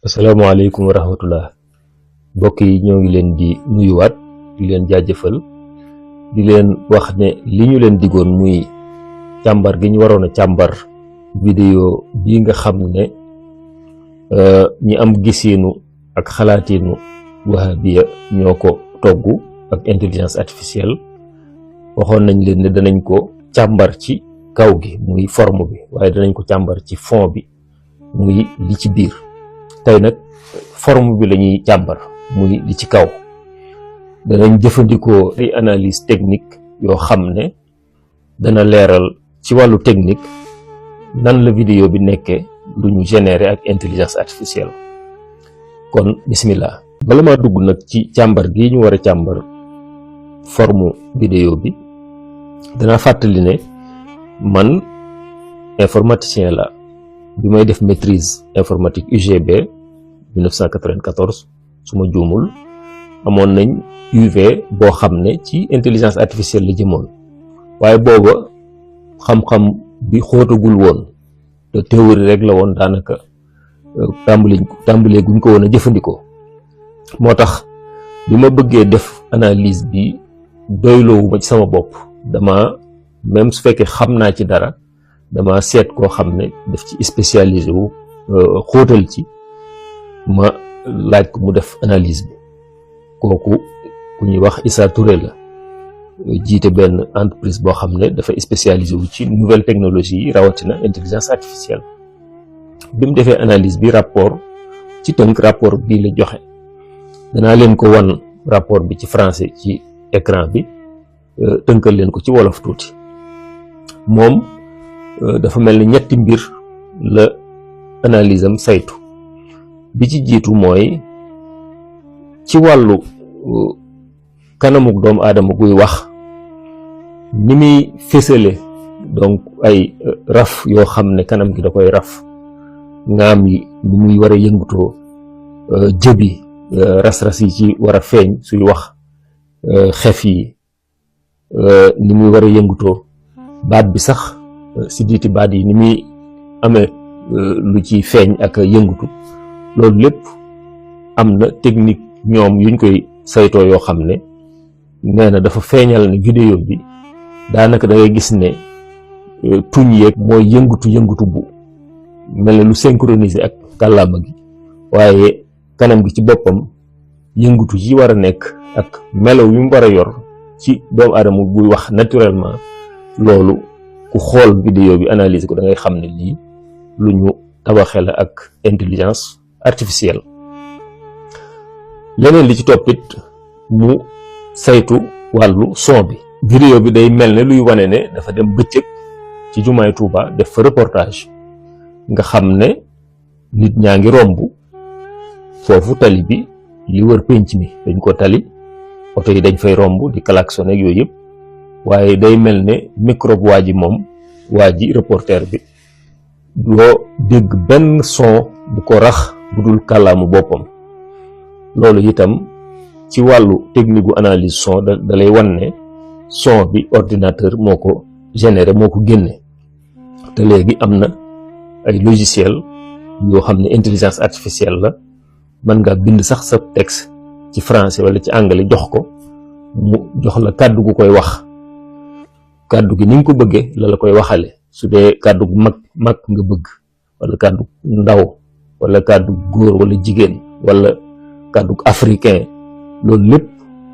asalaamaaleykum wa rahmatullah mbokk yi ñoo ngi leen di nuyuwaat di leen jaajëfal di leen wax ne li ñu leen digoon muy càmbar gi ñu waroon a càmbar vidéo bii nga xam ne ñi am gisiinu ak xalaatiinu wahabiya ñoo ko togg ak intelligence artificielle waxoon nañ leen ne danañ ko càmbar ci kaw gi muy forme bi waaye danañ ko càmbar ci fond bi muy li ci biir. tey nag forme bi lañuy càmbar muy li ci kaw danañ jëfandikoo ay analyse technique yoo xam ne dana leeral ci wàllu technique nan la vidéo bi nekkee lu ñu générer ak intelligence artificielle. kon bismillah bala maa dugg nag ci càmbar gi ñu war a càmbar forme vidéo bi dana fàttali ne man informaticien la bi may def maîtrise informatique UGB 1994 su ma juumul amoon nañ UV boo xam ne ci intelligence artificielle la jëmoon waaye booba xam-xam bi xóotagul woon te théorie rek la woon daanaka tàmbalee guñ ko woon a jëfandikoo moo tax bi ma bëggee def analyse bi doyloowu ma ci sama bopp dama même su fekkee xam naa ci dara dama seet koo xam ne daf ci spécialisé wu xóotal ci ma laaj ko mu def analyse bi kooku ku ñuy wax Issa Touré la jiite benn entreprise boo xam ne dafa spécialisé wu ci nouvelle technologie yi rawatina intelligence artificielle. bi mu defee analyse bi rapport ci tënk rapport bii la joxe danaa leen ko wan rapport bi ci français ci écran bi tënkal leen ko ci wolof tuuti. moom dafa mel ni ñetti mbir la analyse am saytu bi ci jiitu mooy ci wàllu kanamuk doomu aadama guy wax ni muy fësale donc ay raf yoo xam ne kanam gi da koy raf ngaam yi ni muy war a yëngutoo jëbi ras-ras yi ci war a feeñ suy wax xef yi ni muy war a yëngutoo baat bi sax si diiti baat yi ni muy amee lu ci feeñ ak yëngutu loolu lépp am na technique ñoom yuñ koy saytoo yoo xam ne nee na dafa feeñal ne vidéo bi daanaka da ngay gis ne tuñ yeeg mooy yëngutu bu mel ne lu synchronisé ak kàllaama gi waaye kanam gi ci boppam yëngutu yi war a nekk ak melo yu mu war a yor ci doomu aadama buy wax naturellement loolu ku xool vidéo bi analyser ko da ngay xam ne lii lu ñu tabaxe la ak intelligence artificielle. leneen li ci toppit mu saytu wàllu son bi. vidéo bi day mel ne luy wane ne dafa dem bëccëg ci jumaay Tuuba def fa reportage nga xam ne nit ñaa ngi romb foofu tali bi li wër pénc mi dañ ko tali oto yi dañ fay romb di klaxon ak yooyu yëpp waaye day mel ne microbe waa ji moom waa ji reporter bi doo dégg benn son bu ko rax bu dul kàllaamu boppam. loolu itam ci wàllu technique gu analyse son da lay wan ne son bi ordinateur moo ko généré moo ko génne te léegi am na ay logiciel yoo xam ne intelligence artificielle la mën nga bind sax sa texte ci français wala ci anglais jox ko mu jox la kàddu gu koy wax kàddu gi ni nga ko bëggee la koy waxale su dee kàddu gu mag nga bëgg wala kàddu ndaw wala kàddu góor wala jigéen wala kàddu africain loolu lépp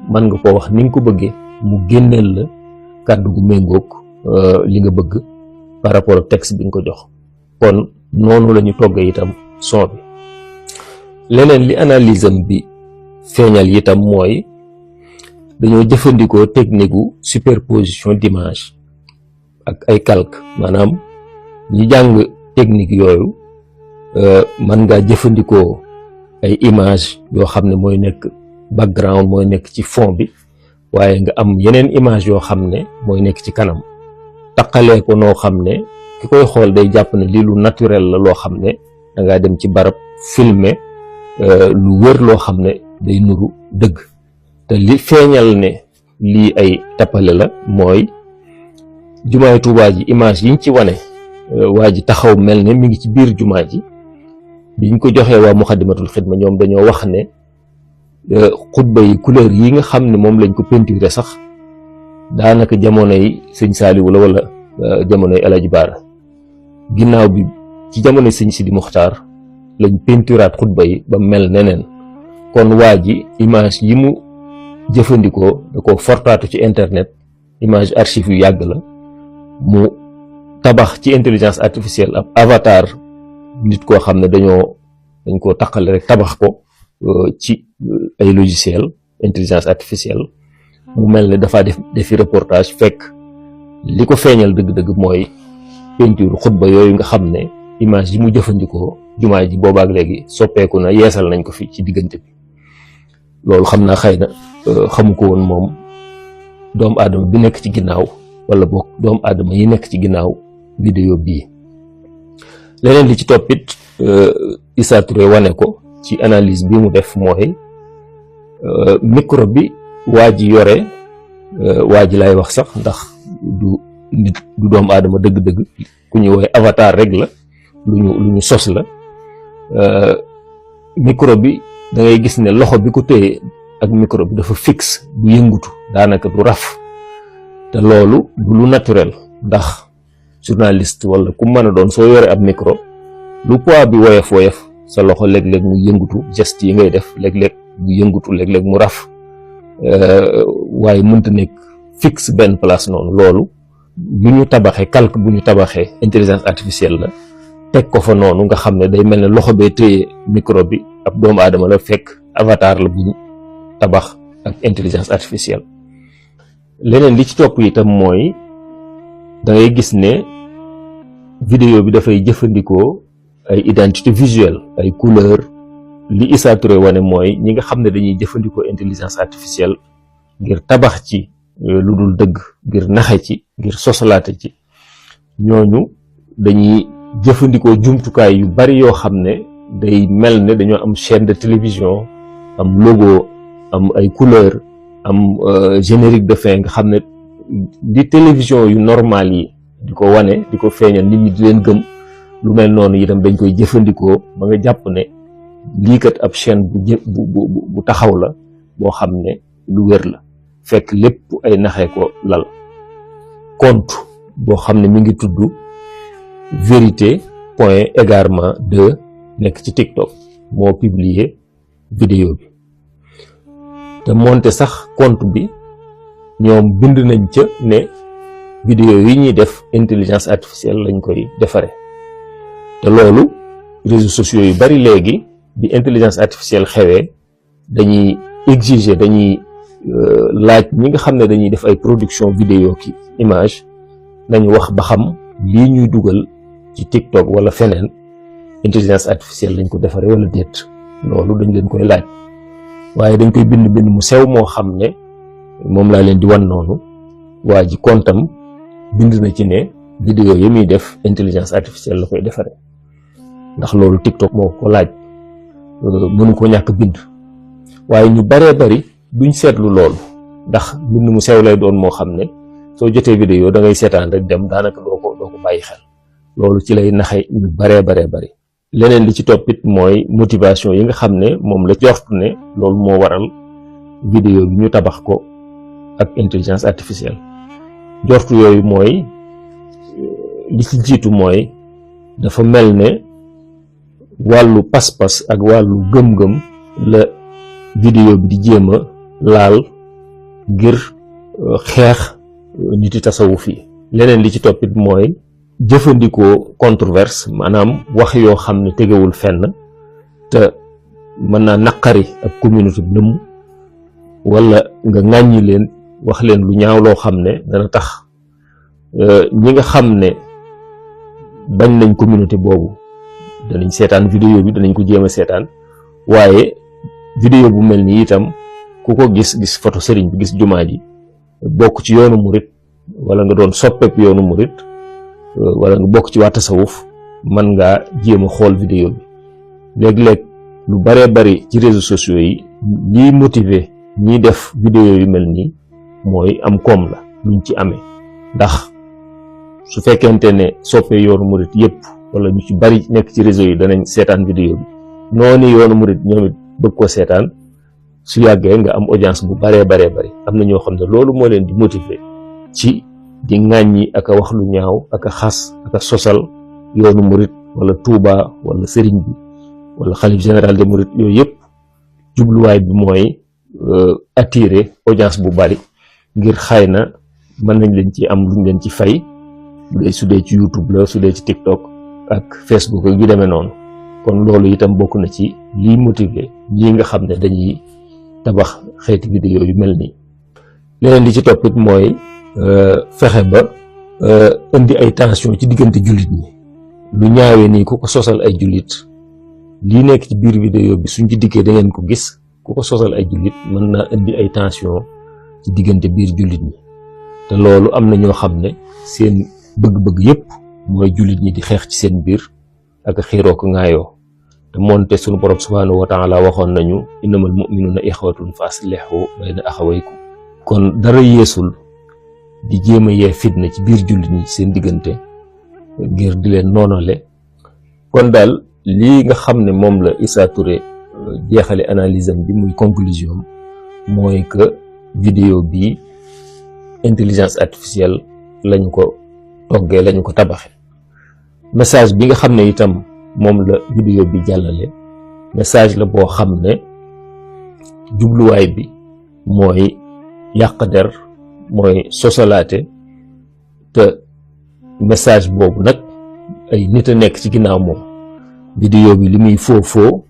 mën nga koo wax ni nga ko bëggee mu génneel la kàddu gu méngoog li nga bëgg par rapport ak texte bi nga ko jox. kon noonu la ñu toggee itam son bi. leneen li analyse am bi feeñal itam mooy dañoo jëfandikoo technique gu superposition d'image ak ay calque maanaam ñi jàng technique yooyu mën ngaa jëfandikoo ay image yoo xam ne mooy nekk background mooy nekk ci fond bi waaye nga am yeneen image yoo xam ne mooy nekk ci kanam taqalee ko noo xam ne ki koy xool day jàpp ne lii lu naturel la loo xam ne da ngaa dem ci barab filmer lu wër loo xam ne day nuru dëgg te li feeñal ne lii ay tappale la mooy jumaay Tuubaa ji image yiñ ci wane waa ji taxaw mel ne mi ngi ci biir jumaa ji biñ ko joxee waa Muxaddamatul Xidma ñoom dañoo wax ne xutba yi couleur yi nga xam ne moom lañ ko peinturé sax daanaka jamonoy sëñ Saaliwu la wala jamonoy El Hadj Baara ginnaaw bi ci jamonoy sëñ Sidi Muxtaar lañ peinturaat xutba yi ba mel neneen kon waa ji image yi mu jëfandikoo da ko fortaatu ci internet image archive yu yàgg la mu tabax ci intelligence artificielle ab avatar nit koo xam ne dañ koo taqale rek tabax ko ci ay logiciel intelligence artificielle mu mel ne dafa defi reportage fekk li ko feeñal dëgg-dëgg mooy peinture xutba yooyu nga xam ne image yi mu jëfandikoo jumaa ji boobaak léegi soppeeku na yeesal nañ ko fi ci diggante bi loolu xam naa xëy na xamu ko woon moom doomu aadama bi nekk ci ginnaaw wala boog doomu aadama yi nekk ci ginnaaw vidéo bii. leneen li ci toppit Issa Touré wane ko ci analyse bi mu def mooy micro bi waa ji yore waa ji lay wax sax ndax du nit du doomu aadama dëgg-dëgg ku ñuy woowee avatar rek la lu ñu sos la micro bi da ngay gis ne loxo bi ko téye ak micro bi dafa fixe du yëngutu daanaka du raf te loolu du lu naturel ndax journaliste wala ku mën a doon soo yore ab micro lu poids bi woyof sa loxo léeg-léeg mu yëngutu geste yi ngay def léeg-léeg mu yëngutu léeg-léeg mu raf waaye mënta nekk fixe benn place noonu loolu bu ñu tabaxee calque bu ñu tabaxee intelligence artificielle la teg ko fa noonu nga xam ne day mel ne loxo bee téye micro bi ab doomu aadama la fekk avatar la bu ñu tabax ak intelligence artificielle. leneen li ci topp itam mooy da ngay gis ne vidéo bi dafay jëfandikoo ay identité visuelle ay couleur li Issa Touré wane mooy ñi nga xam ne dañuy jëfandikoo intelligence artificielle ngir tabax ci lu dul dëgg ngir naxe ci ngir sosalaate ci ñooñu dañuy jëfandikoo jumtukaay yu bari yoo xam ne day mel ne dañoo am chaîne de télévision am logo am ay couleur am générique de fin nga xam ne di télévision yu normal yi di ko wane di ko feeñal nit ñi di leen gëm lu mel noonu itam dañ koy jëfandikoo ba nga jàpp ne lii kat ab chaîne bu taxaw la boo xam ne lu wér la fekk lépp ay naxee ko lal. compte boo xam ne mi ngi tudd vérité.égarement2 nekk ci TikTok moo publier vidéo bi te moonte sax compte bi ñoom bind nañ ca ne vidéo yi ñuy def intelligence artificielle lañ koy defare te loolu réseaux sociaux yu bari léegi bi intelligence artificielle xewee dañuy exiger dañuy laaj ñi nga xam ne dañuy def ay production vidéo ki image nañu wax ba xam lii ñuy dugal ci TikTok wala feneen intelligence artificielle lañ ko defare wala déet loolu dañ leen koy laaj waaye dañ koy bind mu sew moo xam ne moom laa leen di wan noonu waa ji kontam bind na ci ne vidéo yi muy def intelligence artificielle la koy defare ndax loolu TikTok moo ko laaj mënu ko ñàkk bind waaye ñu baree bari duñ seetlu loolu ndax bind mu sew lay doon moo xam ne soo jotee vidéo da ngay seetaan rek dem daanaka doo ko bàyyi xel loolu ci lay naxe ñu baree bari leneen li ci toppit mooy motivation yi nga xam ne moom la jortu ne loolu moo waral vidéo bi ñu tabax ko ak intelligence artificielle jortu yooyu mooy li ci jiitu mooy dafa mel ne wàllu pas-pas ak wàllu gëm-gëm la vidéo bi di jéem a laal ngir xeex niti tasawuf yi. leneen li ci toppit mooy jëfandikoo controverse maanaam wax yoo xam ne tegewul fenn te mën naa naqari ab communauté bi lëmm wala nga ŋàññi leen wax leen lu ñaaw loo xam ne dana tax ñi nga xam ne bañ nañ communauté boobu danañ seetaan vidéo bi danañ ko jéem a seetaan waaye vidéo bu mel nii itam ku ko gis photo sëriñ bi gis jumaa ji bokk ci yoonu murit wala nga doon soppeek yoonu murit wala nga bokk ci waa tasawuf mën ngaa jéem a xool vidéo bi léeg-léeg lu baree bari ci réseaux sociaux yi liy motiver ñiy def vidéo yu mel nii mooy am koom la luñ ci amee ndax su fekkente ne soppee yoonu murit yépp wala ñu ci bari nekk ci réseau yi danañ seetaan vidéo bi noonu yoonu murid ñoom it bëgg ko seetaan su yàggee nga am audience bu baree bari am na ñoo xam ne loolu moo leen di motiver ci di ŋàññi ak a wax lu ñaaw ak a xas ak a sosal yoonu murid wala Touba wala sëriñ bi wala xalif général des mourides yooyu yëpp jubluwaay bi mooy attirer audience bu bari ngir xëy na mën nañ leen ci am luñ leen ci fay su dee ci YouTube la su dee ci TikTok ak Facebook ak yu demee noonu kon loolu itam bokk na ci liy motiver ñi nga xam ne dañuy tabax xeeti vidéo yu mel nii. leneen li ci toppit mooy fexe ba indi ay tension ci diggante jullit ñi lu ñaawee nii ku ko sosal ay jullit lii nekk ci biir vidéo bi suñ ci dikkee da ngeen ko gis ku ko sosal ay jullit mën naa indi ay tension ci diggante biir jullit ñi te loolu am na ñoo xam ne seen bëgg-bëgg yépp mooy jullit ñi di xeex ci seen biir ak xiiroo ko ŋaayoo te moonte sunu borom subhaanahu wa taala waxoon nañu innamal mu'minuuna ixwatun fa aslihu bayna axawaykum kon dara yeesul di jéem a yee fitna ci biir jullit ñi seen diggante ngir di leen noonale kon daal lii nga xam ne moom la Issa Touré jeexale analyse am bi muy conclusion mooy que vidéo bi intelligence artificielle lañu ko toggee lañu ko tabaxe message bi nga xam ne itam moom la vidéo bi jàllale message la boo xam ne jubluwaay bi mooy yàq der mooy sosalaate te message boobu nag ay nit a nekk ci ginnaaw moom vidéo bi li muy foo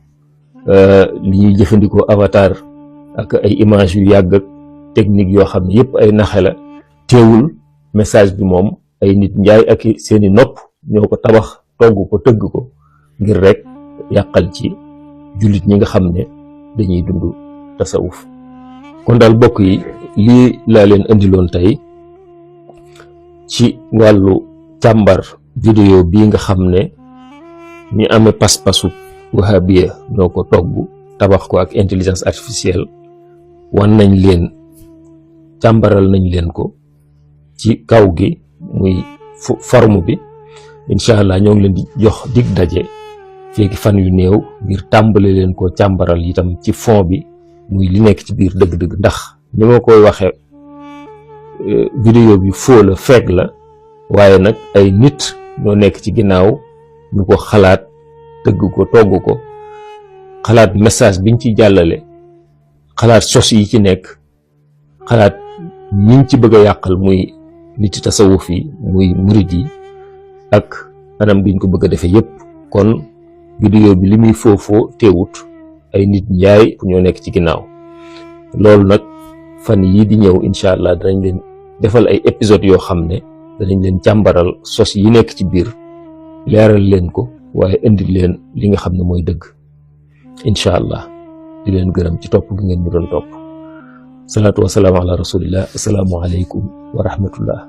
li ñuy jëfandikoo avatar ak ay image yu yàgg ak technique yoo xam ne yépp ay naxe la teewul message bi moom ay nit njaay ak seeni nopp ñoo ko tabax togg ko tëgg ko ngir rek yàqal ci jullit ñi nga xam ne dañuy dund tasawuf kon daal bokk yi lii laa leen indiloon tey ci wàllu càmbar vidéo bii nga xam ne ñi amee pas-pasu wahabiya ñoo ko togg tabax ko ak intelligence artificielle wan nañ leen càmbaral nañ leen ko ci kaw gi muy forme bi incha allah ñoo ngi leen di jox dig daje feeki fan yu néew ngir tàmbale leen ko càmbaral itam ci fond bi muy li nekk ci biir dëgg-dëgg ndax ni ma koy waxee vidéo bi foo la feeg la waaye nag ay nit ñoo nekk ci ginnaaw ñu ko xalaat tëgg ko togg ko xalaat message biñ ci jàllale xalaat sos yi ci nekk xalaat ñiñ ci bëgg a yàqal muy nit tasawuf yi muy murid yi ak anam biñ ko bëgg a defee yépp kon vidéo bi li muy foofoo teewut ay nit njaay ñoo nekk ci ginnaaw loolu nag fan yii di ñëw incha allah danañ leen defal ay épisodes yoo xam ne danañ leen càmbaral sos yi nekk ci biir leeral leen ko waaye indi leen li nga xam ne mooy dëgg incha allah di leen gërëm ci topp gi ngeen ñu doon topp salaatu wasalaam ala rasulillah assalaamu aleykum wa rahmatullah